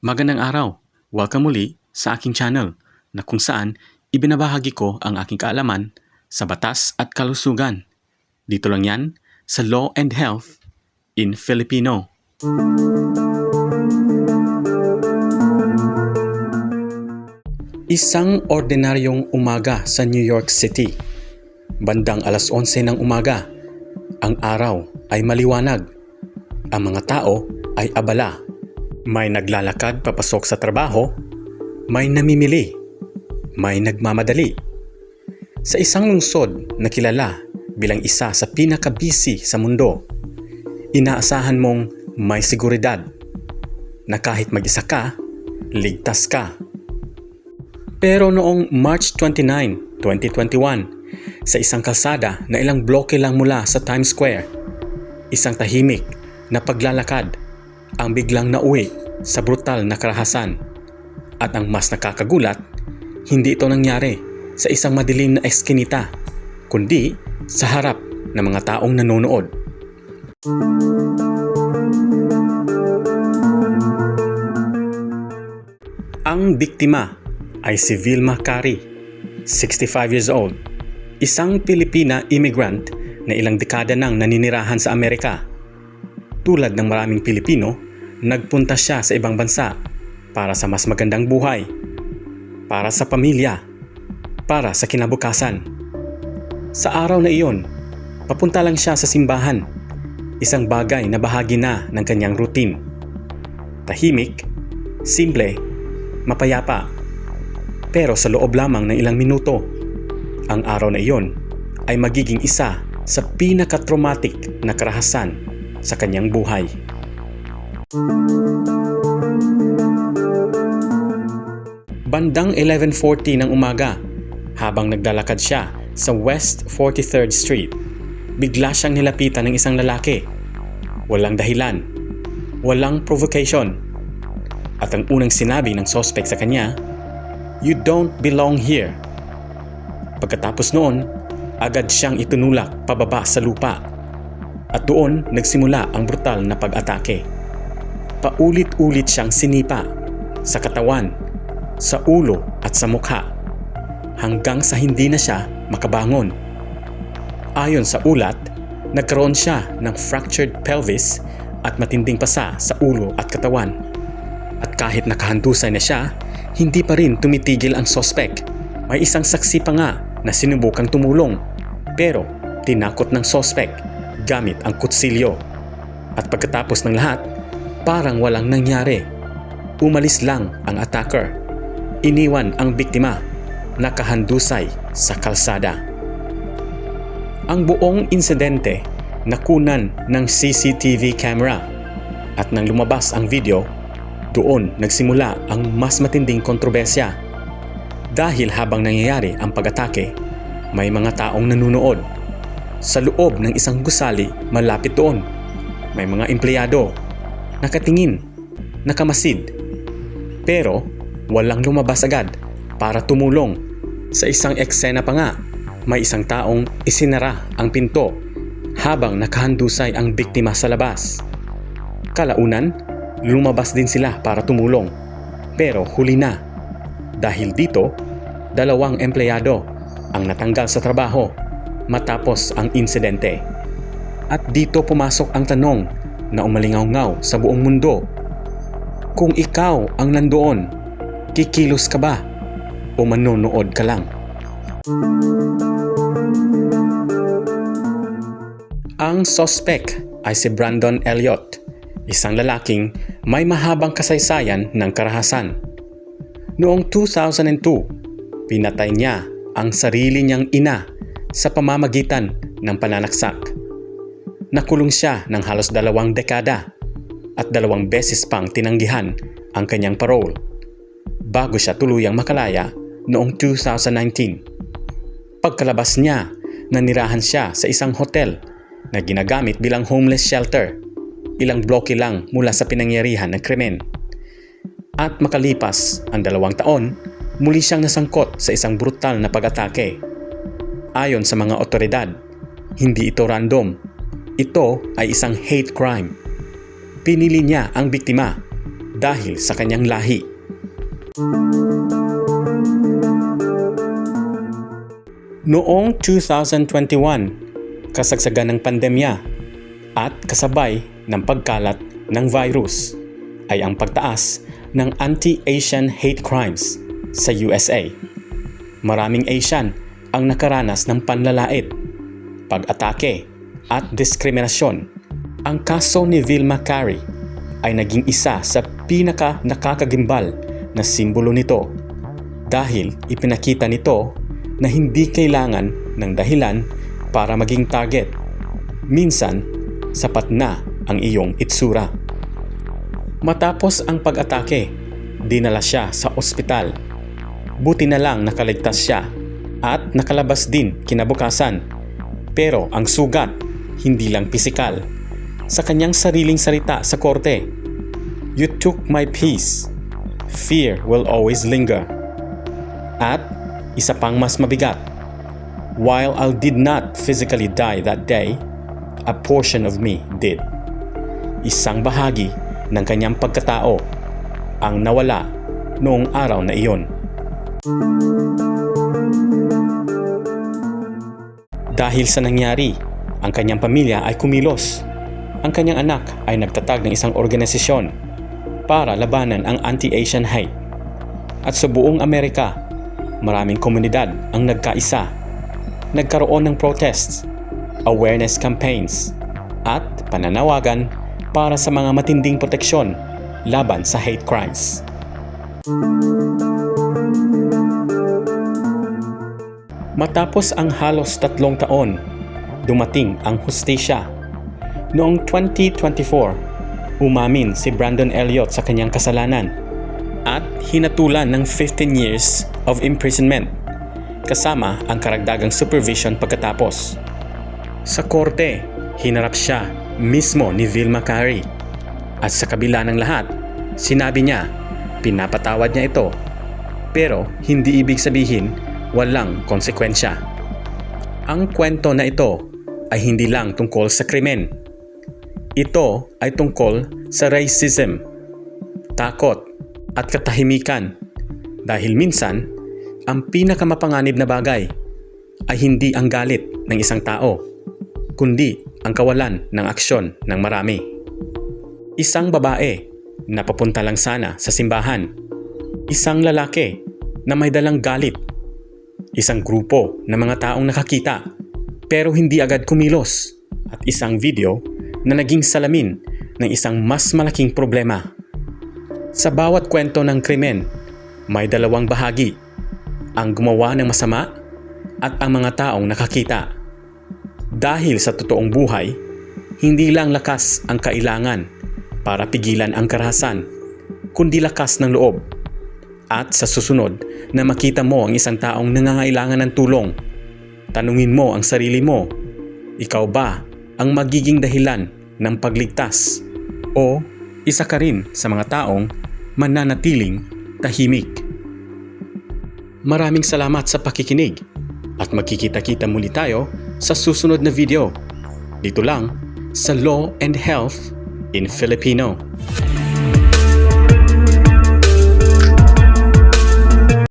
Magandang araw! Welcome muli sa aking channel na kung saan ibinabahagi ko ang aking kaalaman sa batas at kalusugan. Dito lang yan sa Law and Health in Filipino. Isang ordinaryong umaga sa New York City. Bandang alas 11 ng umaga, ang araw ay maliwanag. Ang mga tao ay abala. May naglalakad papasok sa trabaho, may namimili, may nagmamadali. Sa isang lungsod na kilala bilang isa sa pinaka-busy sa mundo, inaasahan mong may seguridad na kahit mag-isa ka, ligtas ka. Pero noong March 29, 2021, sa isang kalsada na ilang bloke lang mula sa Times Square, isang tahimik na paglalakad ang biglang nauwi sa brutal na karahasan. At ang mas nakakagulat, hindi ito nangyari sa isang madilim na eskinita, kundi sa harap ng mga taong nanonood. Ang biktima ay si Vilma Cari, 65 years old, isang Pilipina immigrant na ilang dekada nang naninirahan sa Amerika. Tulad ng maraming Pilipino, nagpunta siya sa ibang bansa para sa mas magandang buhay, para sa pamilya, para sa kinabukasan. Sa araw na iyon, papunta lang siya sa simbahan, isang bagay na bahagi na ng kanyang routine. Tahimik, simple, mapayapa. Pero sa loob lamang ng ilang minuto, ang araw na iyon ay magiging isa sa pinaka-traumatic na karahasan sa kanyang buhay. Bandang 11:40 ng umaga, habang naglalakad siya sa West 43rd Street, bigla siyang nilapitan ng isang lalaki. Walang dahilan, walang provocation. At ang unang sinabi ng suspect sa kanya, "You don't belong here." Pagkatapos noon, agad siyang itunulak pababa sa lupa. At doon nagsimula ang brutal na pag-atake. Paulit-ulit siyang sinipa sa katawan, sa ulo at sa mukha, hanggang sa hindi na siya makabangon. Ayon sa ulat, nagkaroon siya ng fractured pelvis at matinding pasa sa ulo at katawan. At kahit nakahandusay na siya, hindi pa rin tumitigil ang suspect. May isang saksi pa nga na sinubukang tumulong, pero tinakot ng suspect gamit ang kutsilyo. At pagkatapos ng lahat, parang walang nangyari. Umalis lang ang attacker. Iniwan ang biktima, nakahandusay sa kalsada. Ang buong insidente nakunan ng CCTV camera. At nang lumabas ang video, doon nagsimula ang mas matinding kontrobersya. Dahil habang nangyayari ang pag-atake, may mga taong nanunood. Sa loob ng isang gusali malapit doon, may mga empleyado, nakatingin, nakamasid. Pero walang lumabas agad para tumulong. Sa isang eksena pa nga, may isang taong isinara ang pinto habang nakahandusay ang biktima sa labas. Kalaunan, lumabas din sila para tumulong, pero huli na. Dahil dito, 2 empleyado ang natanggal sa trabaho matapos ang insidente. At dito pumasok ang tanong na umalingaw-ngaw sa buong mundo. Kung ikaw ang nandoon, kikilos ka ba o manonood ka lang? Ang suspect ay si Brandon Elliott, isang lalaking may mahabang kasaysayan ng karahasan. Noong 2002, pinatay niya ang sarili niyang ina sa pamamagitan ng pananaksak. Nakulong siya ng halos 2 dekada at 2 beses pang tinanggihan ang kanyang parole bago siya tuluyang makalaya noong 2019. Pagkalabas niya, nanirahan siya sa isang hotel na ginagamit bilang homeless shelter, ilang bloke lang mula sa pinangyarihan ng krimen. At makalipas ang 2 taon, muli siyang nasangkot sa isang brutal na pag-atake. Ayon sa mga otoridad, hindi ito random. Ito ay isang hate crime. Pinili niya ang biktima dahil sa kanyang lahi. Noong 2021, kasagsagan ng pandemya at kasabay ng pagkalat ng virus ay ang pagtaas ng anti-Asian hate crimes sa USA. Maraming Asian ang nakaranas ng panlalait, pag-atake at diskriminasyon. Ang kaso ni Vilma Carey ay naging isa sa pinaka-nakakagimbal na simbolo nito dahil ipinakita nito na hindi kailangan ng dahilan para maging target. Minsan, sapat na ang iyong itsura. Matapos ang pag-atake, dinala siya sa ospital. Buti na lang nakaligtas siya at nakalabas din kinabukasan. Pero ang sugat, hindi lang pisikal. Sa kanyang sariling salita sa korte, "You took my peace. Fear will always linger." At isa pang mas mabigat, "While I did not physically die that day, a portion of me did." Isang bahagi ng kanyang pagkatao ang nawala noong araw na iyon. Dahil sa nangyari, ang kanyang pamilya ay kumilos. Ang kanyang anak ay nagtatag ng isang organisasyon para labanan ang anti-Asian hate. At sa buong Amerika, maraming komunidad ang nagkaisa. Nagkaroon ng protests, awareness campaigns, at pananawagan para sa mga matinding proteksyon laban sa hate crimes. Matapos ang halos 3 taon, dumating ang hustisya. Noong 2024, umamin si Brandon Elliott sa kanyang kasalanan at hinatulan ng 15 years of imprisonment kasama ang karagdagang supervision pagkatapos. Sa korte, hinarap siya mismo ni Vilma Carey at sa kabila ng lahat, sinabi niya pinapatawad niya ito pero hindi ibig sabihin walang konsekwensya. Ang kwento na ito ay hindi lang tungkol sa krimen. Ito ay tungkol sa racism, takot at katahimikan dahil minsan ang pinakamapanganib na bagay ay hindi ang galit ng isang tao kundi ang kawalan ng aksyon ng marami. Isang babae na papunta lang sana sa simbahan, isang lalaki na may dalang galit, isang grupo ng mga taong nakakita pero hindi agad kumilos, at isang video na naging salamin ng isang mas malaking problema. Sa bawat kwento ng krimen, may dalawang bahagi, ang gumawa ng masama at ang mga taong nakakita. Dahil sa totoong buhay, hindi lang lakas ang kailangan para pigilan ang karahasan, kundi lakas ng loob. At sa susunod na makita mo ang isang taong nangangailangan ng tulong, tanungin mo ang sarili mo, ikaw ba ang magiging dahilan ng pagligtas o isa ka rin sa mga taong mananatiling tahimik? Maraming salamat sa pakikinig at magkikita-kita muli tayo sa susunod na video dito lang sa Law and Health in Filipino.